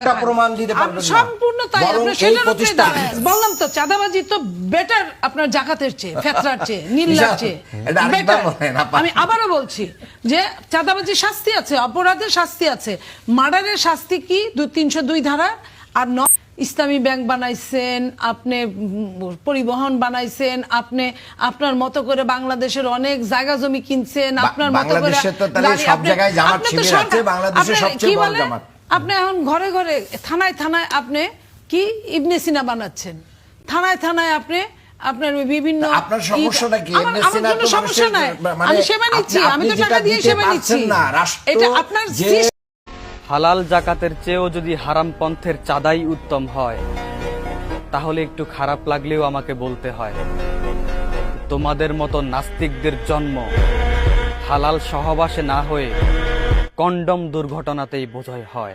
একটা প্রমাণ দিতে পারবেন না সম্পূর্ণ তাই। বরং আপনি এই সেটার প্রতিষ্ঠান বললাম তো, চাঁদাবাজি তো বেটার আপনার জাকাতের চেয়ে, ফেতরার চেয়ে, নীলার চেয়ে এটা আরেকবার better। বলেন আপা। আমি আবারও বলছি যে চাঁদাবাজি শাস্তি আছে, অপরাধের শাস্তি আছে, মার্ডারের শাস্তি কি 302 ধারা। আর ইসলামী ব্যাংক বানাইছেন আপনি, পরিবহন বানাইছেন আপনি, আপনার মতো করে বাংলাদেশের অনেক জায়গা জমি কিনছেন আপনার মতো করে। বাংলাদেশে তো তাহলে সব জায়গায় জামাত আপনি তো শিবির আছে, সরকার- বাংলাদেশে আপনি সবচেয়ে কি বড় বলেন? জামাত। আপনি এখন ঘরে ঘরে থানায় থানায় আপনি কি ইবনে সিনা বানাচ্ছেন, থানায় থানায় আপনি আপনার বিভিন্ন। আপনার সমস্যাটা কি? আমার ইবনে সিনা কোনো তো সমস্যা মানুষের নাই, মানে আমি সেবা নিচ্ছি, আমি তো আপনি টাকা যেটা দিয়ে দিতে সেবা নিচ্ছি পারছেন না, রাষ্ট্র এটা আপনার যে হালাল জাকাতের চেয়েও যদি হারাম পন্থের চাঁদাই উত্তম হয়, তাহলে একটু খারাপ লাগলেও আমাকে বলতে হয়, তোমাদের মতো নাস্তিকদের জন্ম হালাল সহবাসে না হয়ে কন্ডম দুর্ঘটনাতেই বোঝাই হয়।